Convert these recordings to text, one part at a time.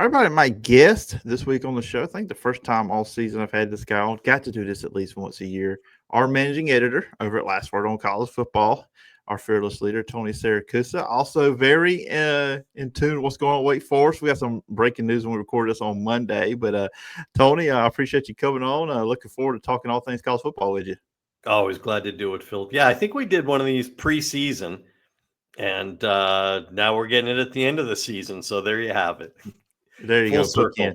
everybody, my guest this week on the show, I think the first time all season I've had this guy on, got to do this at least once a year. Our managing editor over at Last Word on College Football, our fearless leader, Tony Siracusa, also very in tune with what's going on at Wake Forest. We got some breaking news when we recorded this on Monday. But Tony, I appreciate you coming on. Looking forward to talking all things college football with you. Always glad to do it, Phil. Yeah, I think we did one of these preseason, and now we're getting it at the end of the season. So there you have it. There you Full go. circle.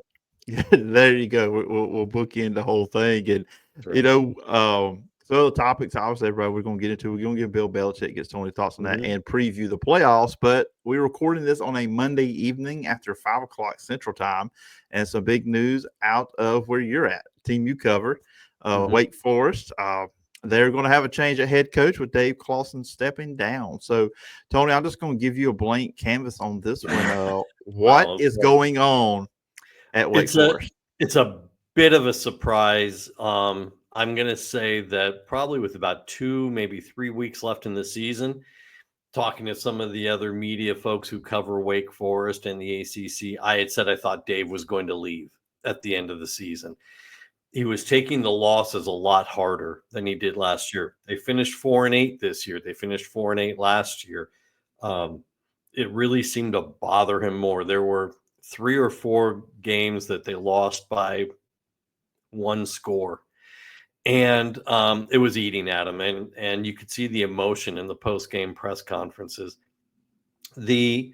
There you go. We'll book in the whole thing. And, Right. So the topics, obviously, everybody, we're going to get into. We're going to give Bill Belichick, get Tony's thoughts on that, Mhm. and preview the playoffs. But we're recording this on a Monday evening after 5 o'clock Central Time, and some big news out of where you're at, team you cover, Wake Forest. They're going to have a change at head coach with Dave Clawson stepping down. So, Tony, I'm just going to give you a blank canvas on this one. What is going on at Wake Forest? It's a bit of a surprise. I'm going to say that probably with about 2, maybe 3 weeks left in the season, talking to some of the other media folks who cover Wake Forest and the ACC, I had said I thought Dave was going to leave at the end of the season. He was taking the losses a lot harder than he did last year. They finished 4-8 this year. They finished 4-8 last year. It really seemed to bother him more. There were 3 or 4 games that they lost by 1 score. And it was eating at him. And you could see the emotion in the post-game press conferences. The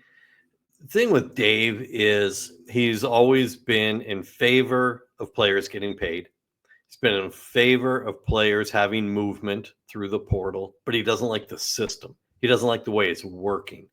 thing with Dave is he's always been in favor of players getting paid. He's been in favor of players having movement through the portal, but he doesn't like the system. He doesn't like the way it's working.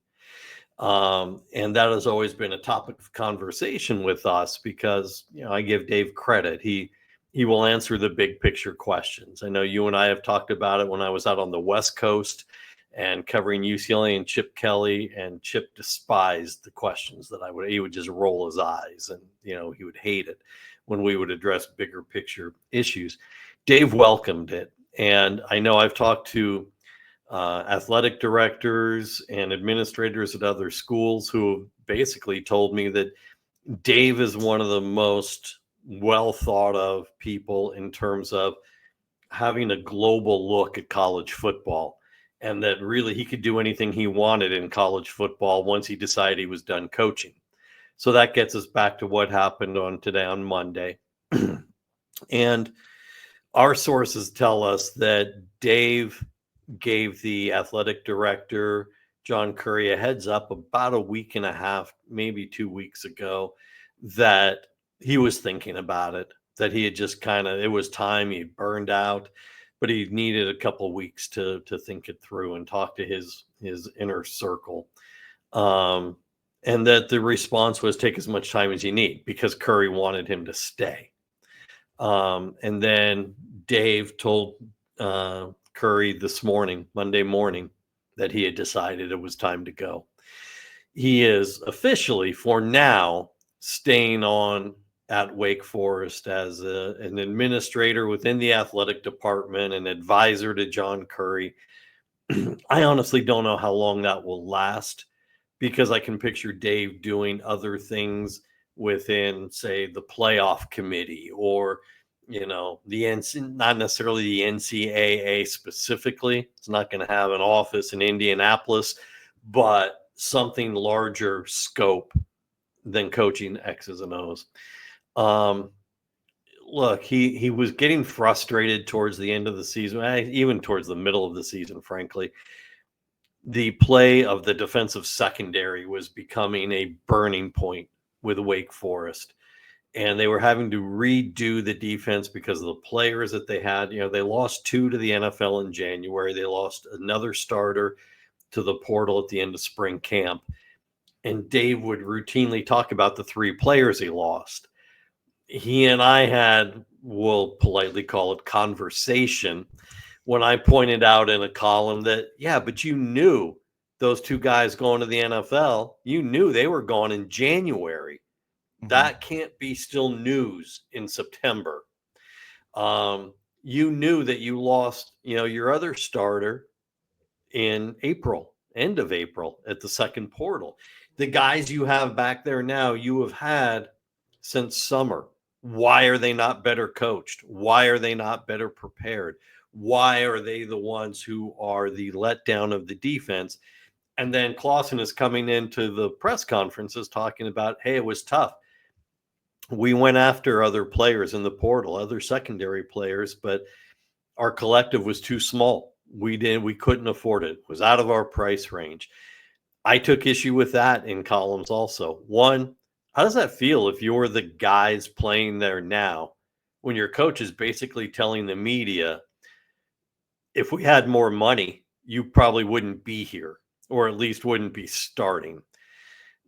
And that has always been a topic of conversation with us because, I give Dave credit. He will answer the big picture questions. I know you and I have talked about it when I was out on the West Coast and covering UCLA and Chip Kelly, and Chip despised the questions that he would just roll his eyes, and, he would hate it when we would address bigger picture issues. Dave welcomed it. And I know I've talked to athletic directors and administrators at other schools who have basically told me that Dave is one of the most well thought of people in terms of having a global look at college football, and that really he could do anything he wanted in college football once he decided he was done coaching. So that gets us back to what happened on Monday. And our sources tell us that Dave gave the athletic director, John Curry, a heads up about a week and a half, maybe 2 weeks ago, that he was thinking about it, that he had just it was time, he burned out, but he needed a couple of weeks to think it through and talk to his inner circle. And that the response was take as much time as you need because Curry wanted him to stay. And then Dave told Curry this morning, Monday morning, that he had decided it was time to go. He is officially, for now, staying on at Wake Forest as an administrator within the athletic department, an advisor to John Curry. I honestly don't know how long that will last, because I can picture Dave doing other things within, say, the playoff committee or, the NC, not necessarily the NCAA specifically. It's not going to have an office in Indianapolis, but something larger scope than coaching X's and O's. Look, he was getting frustrated towards the end of the season, even towards the middle of the season, frankly. The play of the defensive secondary was becoming a burning point with Wake Forest. And they were having to redo the defense because of the players that they had. They lost 2 to the NFL in January. They lost another starter to the portal at the end of spring camp. And Dave would routinely talk about the 3 players he lost. He and I had, we'll politely call it, conversation when I pointed out in a column that, but you knew those 2 guys going to the NFL, you knew they were gone in January. Mm-hmm. That can't be still news in September. You knew that you lost, your other starter in April, end of April, at the second portal. The guys you have back there now, you have had since summer. Why are they not better coached? Why are they not better prepared? Why are they the ones who are the letdown of the defense? And then Clawson is coming into the press conferences talking about, hey, it was tough. We went after other players in the portal, other secondary players, but our collective was too small. We couldn't afford it. It was out of our price range. I took issue with that in columns also. One, how does that feel if you're the guys playing there now when your coach is basically telling the media, if we had more money, you probably wouldn't be here, or at least wouldn't be starting.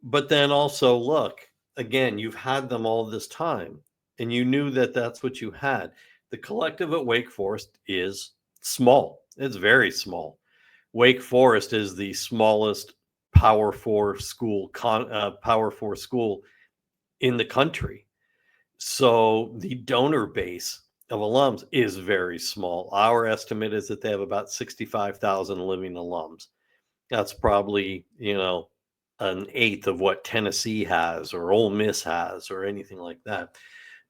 But then also, look, again, you've had them all this time and you knew that that's what you had. The collective at Wake Forest is small. It's very small. Wake Forest is the smallest Power Four school in the country. So the donor base of alums is very small. Our estimate is that they have about 65,000 living alums. That's probably, an eighth of what Tennessee has or Ole Miss has or anything like that.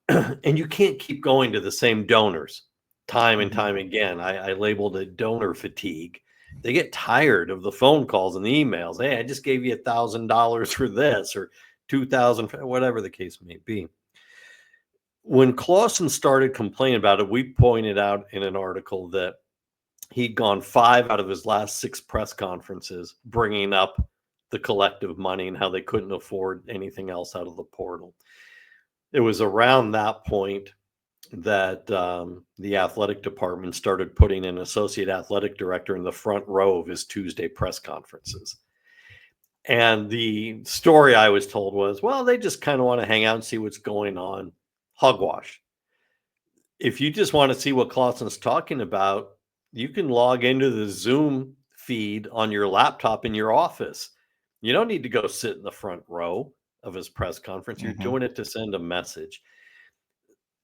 And you can't keep going to the same donors time and time again. I labeled it donor fatigue. They get tired of the phone calls and the emails. Hey, I just gave you $1,000 for this or 2,000, whatever the case may be. When Clawson started complaining about it, we pointed out in an article that he'd gone 5 out of his last 6 press conferences bringing up the collective money and how they couldn't afford anything else out of the portal. It was around that point that the athletic department started putting an associate athletic director in the front row of his Tuesday press conferences. And the story I was told was, well, they just kind of want to hang out and see what's going on. Hogwash. If you just want to see what Clawson's talking about, you can log into the Zoom feed on your laptop in your office. You don't need to go sit in the front row of his press conference. You're doing it to send a message.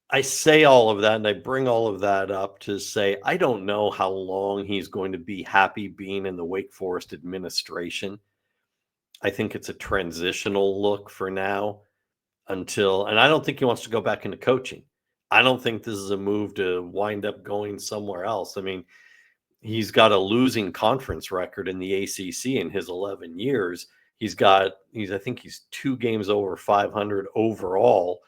I say all of that and I bring all of that up to say, I don't know how long he's going to be happy being in the Wake Forest administration. I think it's a transitional look for now and I don't think he wants to go back into coaching. I don't think this is a move to wind up going somewhere else. I mean, he's got a losing conference record in the ACC in his 11 years. I think he's 2 games over 500 overall.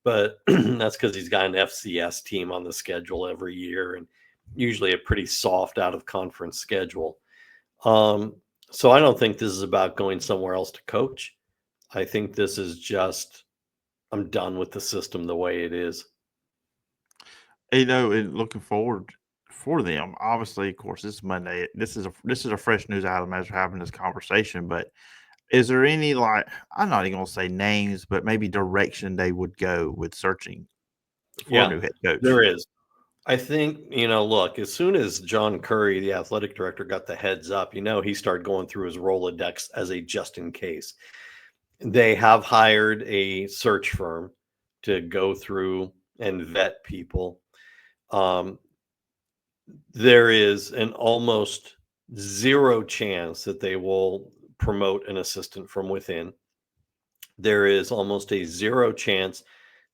But that's because he's got an FCS team on the schedule every year and usually a pretty soft out of conference schedule. So I don't think this is about going somewhere else to coach. I think this is just, I'm done with the system the way it is. And looking forward for them. Obviously, of course, this is Monday. This is a fresh news item as we're having this conversation. But is there any, like, I'm not even going to say names, but maybe direction they would go with searching for a new head coach? There is. I think, look, as soon as John Curry, the athletic director, got the heads up, he started going through his Rolodex as a just in case. They have hired a search firm to go through and vet people. There is an almost 0 chance that they will promote an assistant from within. There is almost a 0 chance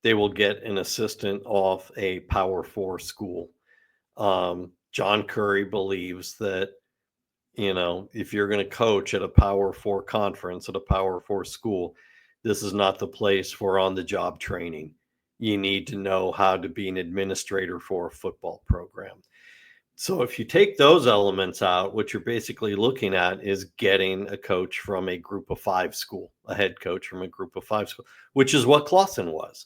they will get an assistant off a Power 4 school. John Curry believes that, if you're going to coach at a Power 4 conference, at a Power 4 school, this is not the place for on-the-job training. You need to know how to be an administrator for a football program. So if you take those elements out, what you're basically looking at is getting a coach from a group of 5 school, a head coach from a group of 5 school, which is what Clawson was.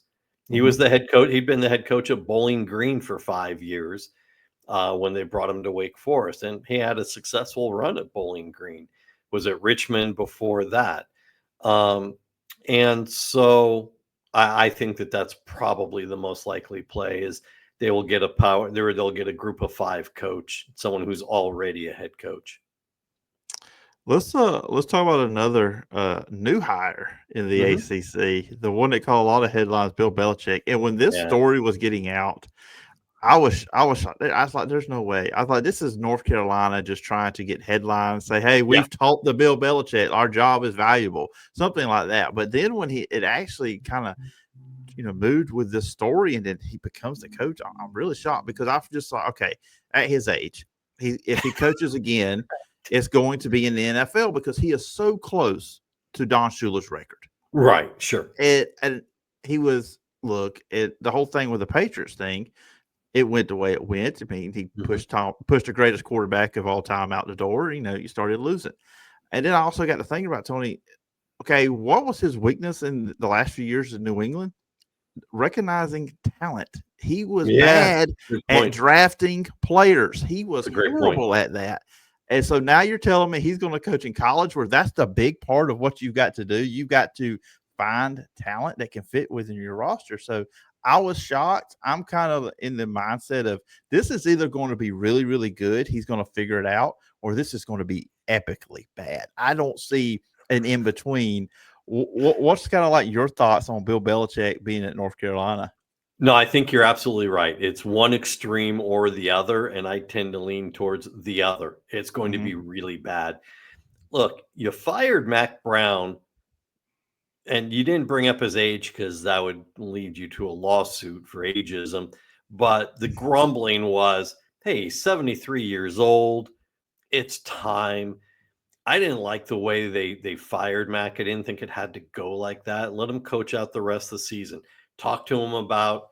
He was the head coach. He'd been the head coach at Bowling Green for 5 years when they brought him to Wake Forest. And he had a successful run at Bowling Green, was at Richmond before that. And so I think that that's probably the most likely play is they'll get a group of 5 coach, someone who's already a head coach. Let's talk about another new hire in the ACC, the one that caught a lot of headlines, Bill Belichick. And when this story was getting out, I was shocked. I was like, there's no way. I thought this is North Carolina just trying to get headlines, say, hey, Yeah. we've taught the Bill Belichick our job is valuable, something like that. But then when it actually kind of moved with this story and then he becomes the coach, I'm really shocked because I just thought, okay, at his age, if he coaches again, it's going to be in the NFL because he is so close to Don Shula's record. Right. Sure. And he was the whole thing with the Patriots thing. It went the way it went. I mean, he pushed the greatest quarterback of all time out the door. You started losing. And then I also got to thinking about Tony. Okay, what was his weakness in the last few years in New England? Recognizing talent. He was bad at drafting players. He was horrible at that. And so now you're telling me he's going to coach in college where that's the big part of what you've got to do. You've got to find talent that can fit within your roster. So I was shocked. I'm kind of in the mindset of this is either going to be really, really good. He's going to figure it out, or this is going to be epically bad. I don't see an in between. What's kind of like your thoughts on Bill Belichick being at North Carolina? No, I think you're absolutely right. It's one extreme or the other, and I tend to lean towards the other. It's going to be really bad. Look, you fired Mac Brown, and you didn't bring up his age because that would lead you to a lawsuit for ageism. But the grumbling was, hey, he's 73 years old. It's time. I didn't like the way they fired Mac. I didn't think it had to go like that. Let him coach out the rest of the season. Talk to him about,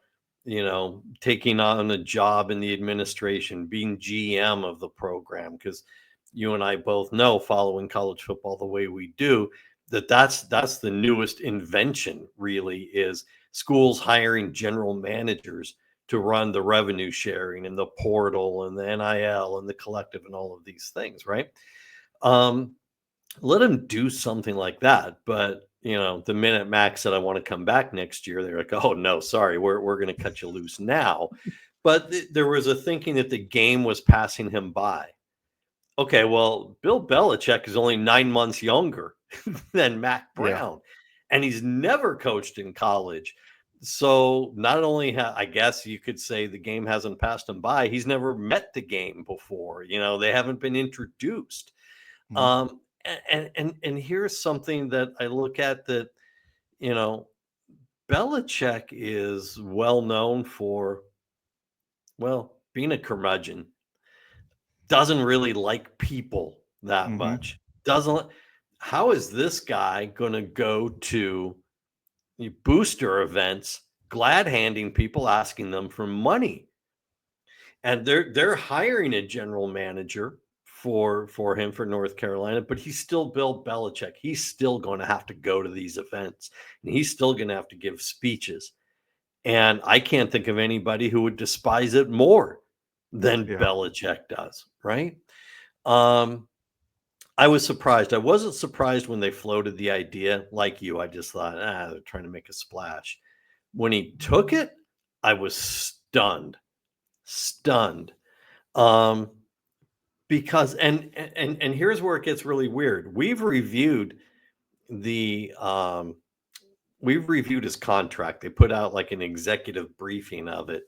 taking on a job in the administration, being GM of the program, because you and I both know, following college football the way we do, that's the newest invention, really, is schools hiring general managers to run the revenue sharing and the portal and the NIL and the collective and all of these things, right? Let him do something like that. But the minute Max said, I want to come back next year, they're like, oh no, sorry, we're going to cut you loose now. But there was a thinking that the game was passing him by. Okay, well, Bill Belichick is only 9 months younger than Mac Brown, and he's never coached in college. So not only, I guess you could say the game hasn't passed him by, he's never met the game before. They haven't been introduced. And here's something that I look at that, Belichick is well known for, being a curmudgeon. Doesn't really like people that much. How is this guy going to go to booster events, glad handing people, asking them for money? And they're hiring a general manager for him for North Carolina, but he's still Bill Belichick. He's still going to have to go to these events, and he's still going to have to give speeches. And I can't think of anybody who would despise it more than Belichick does, right? I was surprised. I wasn't surprised when they floated the idea like you. I just thought, they're trying to make a splash. When he took it, I was stunned. Because and here's where it gets really weird. We've reviewed his contract. They put out like an executive briefing of it,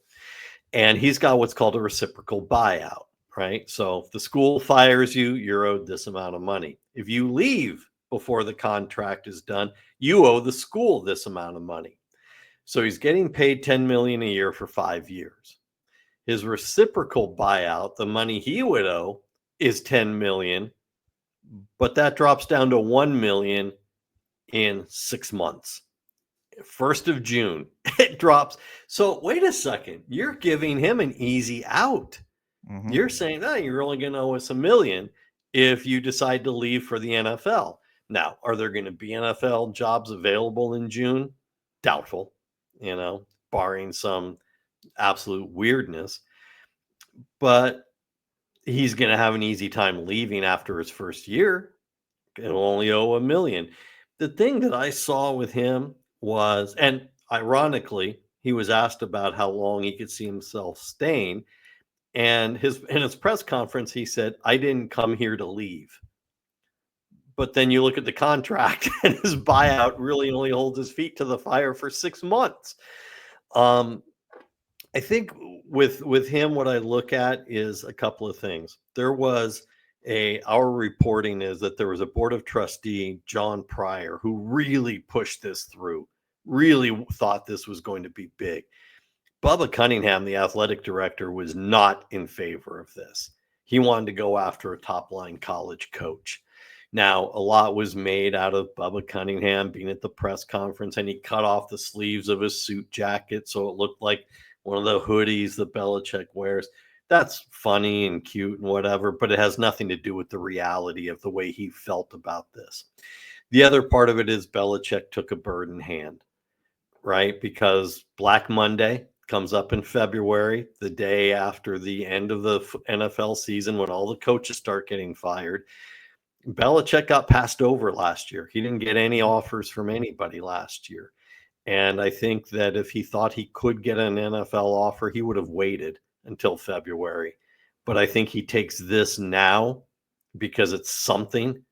and he's got what's called a reciprocal buyout, right? So if the school fires you, you're owed this amount of money. If you leave before the contract is done, you owe the school this amount of money. So he's getting paid $10 million a year for 5 years. His reciprocal buyout, the money he would owe, is $10 million, but that drops down to $1 million in 6 months. 1st of June, it drops. So wait a second, you're giving him an easy out. You're saying, you're only going to owe us $1 million if you decide to leave for the NFL. Now, are there going to be NFL jobs available in June? Doubtful, barring some absolute weirdness. But he's going to have an easy time leaving after his first year. He'll only owe $1 million. The thing that I saw with him was, and ironically, he was asked about how long he could see himself staying. And in his press conference, he said, I didn't come here to leave. But then you look at the contract, and his buyout really only holds his feet to the fire for 6 months. I think with him, what I look at is a couple of things. There was our reporting is that there was a board of trustee, John Pryor, who really pushed this through, really thought this was going to be big. Bubba Cunningham, the athletic director, was not in favor of this. He wanted to go after a top line college coach. Now, a lot was made out of Bubba Cunningham being at the press conference, and he cut off the sleeves of his suit jacket so it looked like one of the hoodies that Belichick wears. That's funny and cute and whatever, but it has nothing to do with the reality of the way he felt about this. The other part of it is Belichick took a bird in hand, right? Because Black Monday comes up in February, the day after the end of the NFL season when all the coaches start getting fired. Belichick got passed over last year. He didn't get any offers from anybody last year. And I think that if he thought he could get an NFL offer, he would have waited until February. But I think he takes this now because it's something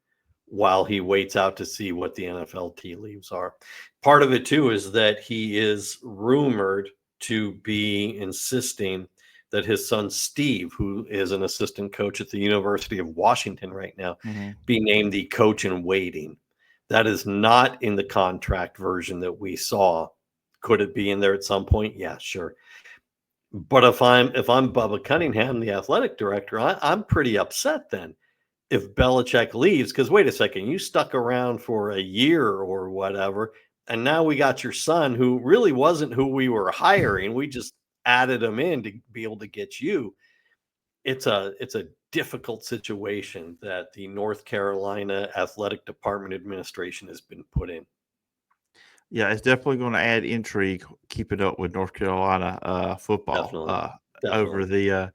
while he waits out to see what the NFL tea leaves are. Part of it, too, is that he is rumored to be insisting that his son Steve, who is an assistant coach at the University of Washington right now, be named the coach in waiting. That is not in the contract version that we saw. Could it be in there at some point? Yeah, sure. But if I'm Bubba Cunningham, the athletic director, I'm pretty upset then if Belichick leaves, because wait a second, you stuck around for a year or whatever, and now we got your son who really wasn't who we were hiring. We just added him in to be able to get you. It's a difficult situation that the North Carolina Athletic Department administration has been put in. Yeah, it's definitely going to add intrigue keeping up with North Carolina football Definitely. over the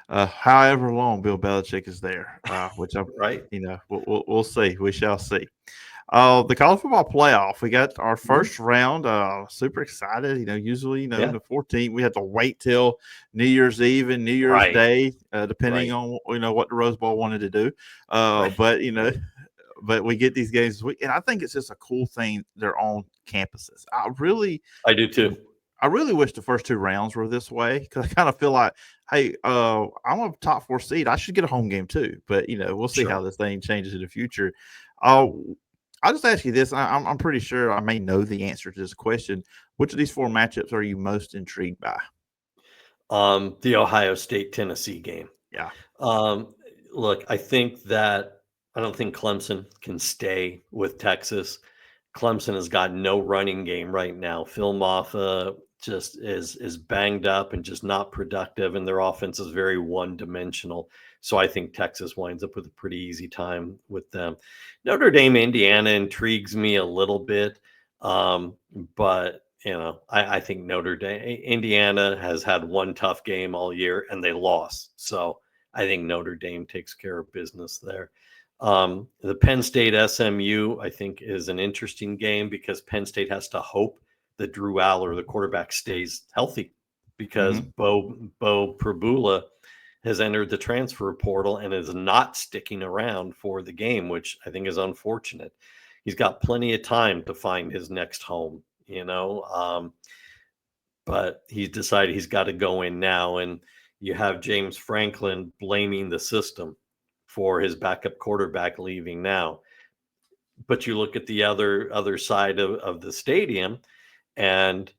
however long Bill Belichick is there, which I'm right. We'll see. We shall see. The college football playoff, we got our first round. Super excited. Usually, in the 14th, we have to wait till New Year's Eve and New Year's Day, depending on what the Rose Bowl wanted to do. But we get these games this week, and I think it's just a cool thing. They're on campuses. I do too. I really wish the first two rounds were this way because I kind of feel like, hey, I'm a top 4 seed. I should get a home game too. But we'll see how this thing changes in the future. I'll just ask you this. I'm pretty sure I may know the answer to this question. Which of these 4 matchups are you most intrigued by? The Ohio State-Tennessee game. Yeah. Look, I don't think Clemson can stay with Texas. Clemson has got no running game right now. Phil Maffa just is banged up and just not productive, and their offense is very one-dimensional. So I think Texas winds up with a pretty easy time with them. Notre Dame, Indiana intrigues me a little bit, but I think Indiana has had one tough game all year, and they lost. So I think Notre Dame takes care of business there. The Penn State SMU, I think, is an interesting game because Penn State has to hope that Drew Aller, the quarterback, stays healthy because Bo Prabula has entered the transfer portal and is not sticking around for the game, which I think is unfortunate. He's got plenty of time to find his next home, but he's decided he's got to go in now. And you have James Franklin blaming the system for his backup quarterback leaving now. But you look at the other side of the stadium, and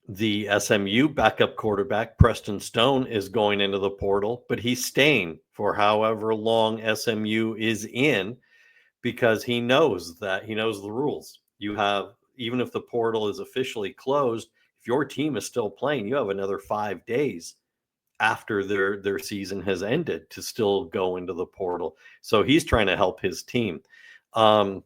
the SMU backup quarterback, Preston Stone, is going into the portal, but he's staying for however long SMU is in because he knows the rules. You have, even if the portal is officially closed, if your team is still playing, you have another 5 days after their season has ended to still go into the portal. So he's trying to help his team. I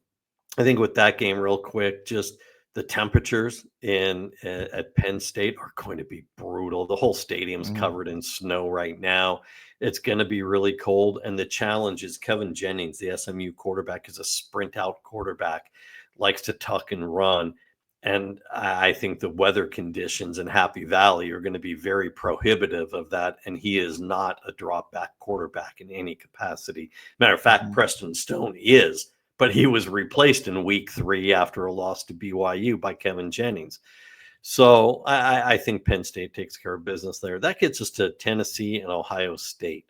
think with that game, real quick, just the temperatures at Penn State are going to be brutal. The whole stadium's covered in snow right now. It's going to be really cold. And the challenge is Kevin Jennings, the SMU quarterback, is a sprint out quarterback, likes to tuck and run. And I think the weather conditions in Happy Valley are going to be very prohibitive of that. And he is not a drop back quarterback in any capacity. Matter of fact, Preston Stone is, but he was replaced in week 3 after a loss to BYU by Kevin Jennings. So I think Penn State takes care of business there. That gets us to Tennessee and Ohio State.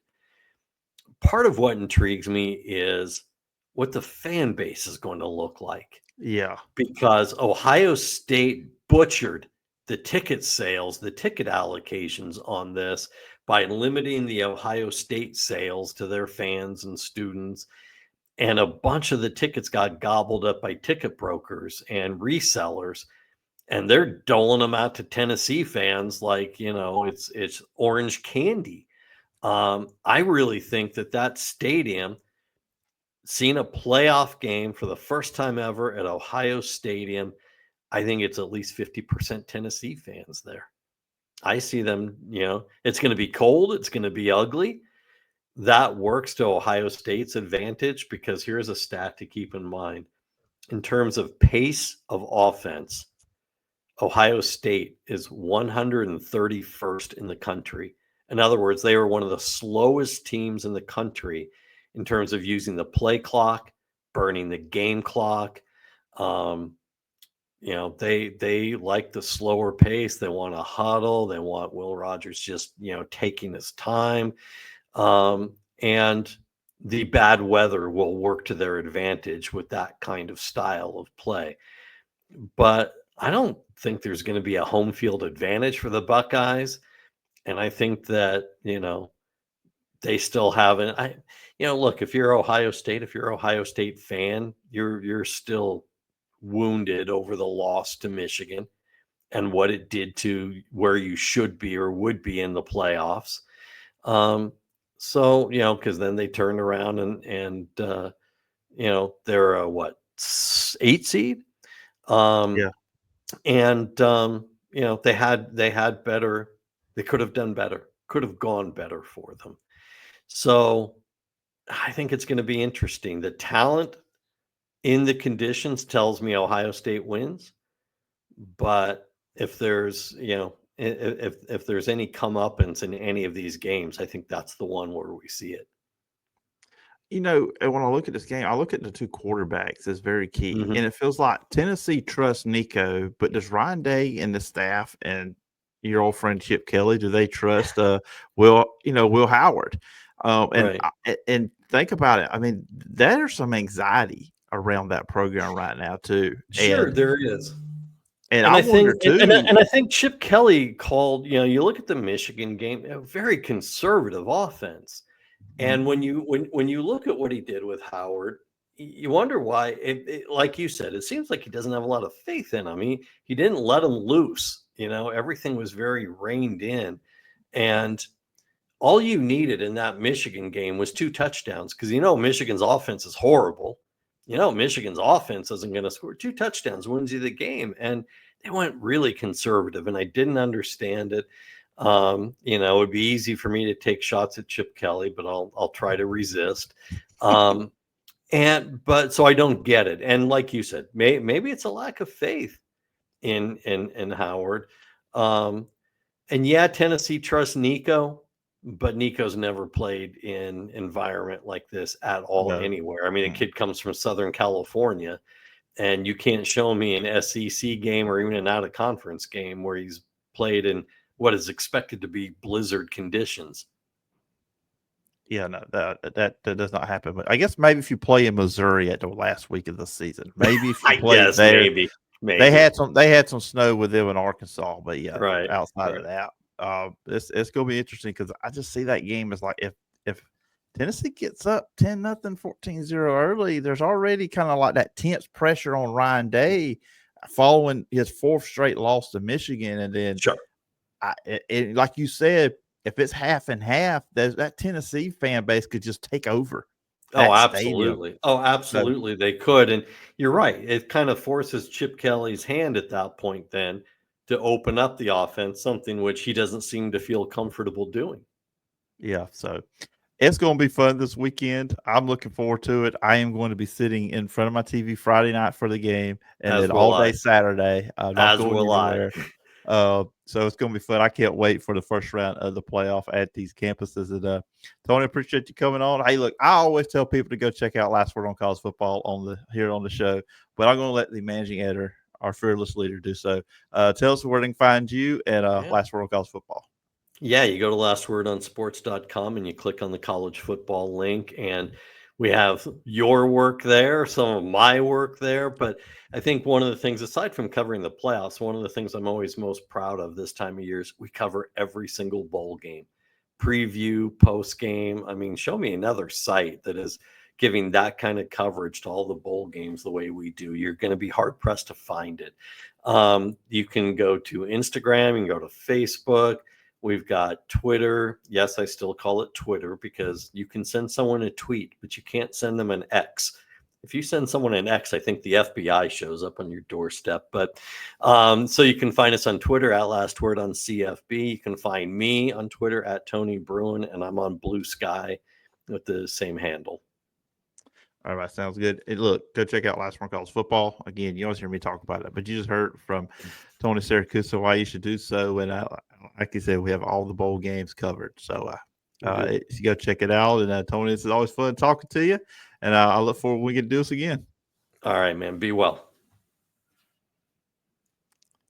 Part of what intrigues me is what the fan base is going to look like. Yeah. Because Ohio State butchered the ticket sales, the ticket allocations on this by limiting the Ohio State sales to their fans and students. And a bunch of the tickets got gobbled up by ticket brokers and resellers. And they're doling them out to Tennessee fans like, it's orange candy. I really think that stadium, seeing a playoff game for the first time ever at Ohio Stadium, I think it's at least 50% Tennessee fans there. I see them, it's going to be cold. It's going to be ugly. That works to Ohio State's advantage because here's a stat to keep in mind. In terms of pace of offense, Ohio State is 131st in the country. In other words, they are one of the slowest teams in the country in terms of using the play clock, burning the game clock. They like the slower pace. They want a huddle. They want Will Rogers just, taking his time. And the bad weather will work to their advantage with that kind of style of play. But I don't think there's going to be a home field advantage for the Buckeyes. And I think that, they still haven't. Look, if you're Ohio State fan, you're still wounded over the loss to Michigan and what it did to where you should be or would be in the playoffs. Because then they turned around and they're a 8 seed. Yeah. And they had better. They could have done better. Could have gone better for them. So I think it's going to be interesting. The talent in the conditions tells me Ohio State wins, but if there's if there's any comeuppance in any of these games, I think that's the one where we see it. And when I look at this game, I look at the two quarterbacks as very key. Mm-hmm. And it feels like Tennessee trusts Nico, but does Ryan Day and the staff and your old friend Chip Kelly, do they trust Will Howard? Right. And think about it. I mean, there's some anxiety around that program right now too. Sure, there is. And I wonder too. And I think Chip Kelly called. You look at the Michigan game, a very conservative offense. And when you look at what he did with Howard, you wonder why. Like you said, it seems like he doesn't have a lot of faith in him. He didn't let him loose. Everything was very reined in, and all you needed in that Michigan game was 2 touchdowns because Michigan's offense is horrible. Michigan's offense isn't going to score 2 touchdowns, wins you the game, and they went really conservative, and I didn't understand it. It would be easy for me to take shots at Chip Kelly, but I'll try to resist. But so I don't get it. And like you said, maybe it's a lack of faith in Howard. And yeah, Tennessee trusts Nico, but Nico's never played in environment like this at all anywhere. A kid comes from Southern California, and you can't show me an SEC game or even an out of conference game where he's played in what is expected to be blizzard conditions. Yeah, no, that does not happen. But I guess maybe if you play in Missouri at the last week of the season, maybe if you play there, maybe they had some snow with them in Arkansas. But yeah, outside of that, it's going to be interesting because I just see that game as like if Tennessee gets up 10-0, 14-0 early, there's already kind of like that tense pressure on Ryan Day following his 4th straight loss to Michigan, and then like you said, if it's half and half, that Tennessee fan base could just take over. Oh, absolutely. Stadium. Oh, absolutely. So, they could. And you're right. It kind of forces Chip Kelly's hand at that point then to open up the offense, something which he doesn't seem to feel comfortable doing. Yeah. So it's going to be fun this weekend. I'm looking forward to it. I am going to be sitting in front of my TV Friday night for the game and then all day Saturday. I'm not going anywhere. So it's going to be fun. I can't wait for the first round of the playoff at these campuses. And Tony, appreciate you coming on. Hey, look, I always tell people to go check out Last Word on College Football here on the show, but I'm going to let the managing editor our fearless leader, do so. Tell us where they can find you and Last Word on College Football. Yeah, you go to lastwordonsports.com and you click on the college football link, and we have your work there, some of my work there. But I think one of the things, aside from covering the playoffs, one of the things I'm always most proud of this time of year is we cover every single bowl game, preview, post game. I mean, show me another site that is giving that kind of coverage to all the bowl games the way we do. You're going to be hard pressed to find it. You can go to Instagram, you can go to Facebook. We've got Twitter. Yes, I still call it Twitter because you can send someone a tweet, but you can't send them an X. If you send someone an X, I think the FBI shows up on your doorstep. But so you can find us on Twitter at Last Word on CFB. You can find me on Twitter at Tony Bruin, and I'm on Blue Sky with the same handle. All right, sounds good. And look, go check out Last Word on College Football. Again, you always hear me talk about it, but you just heard from Tony Siracusa why you should do so. And like you said, we have all the bowl games covered. So you go check it out. And Tony, it's always fun talking to you. And I look forward when we get to do this again. All right, man. Be well.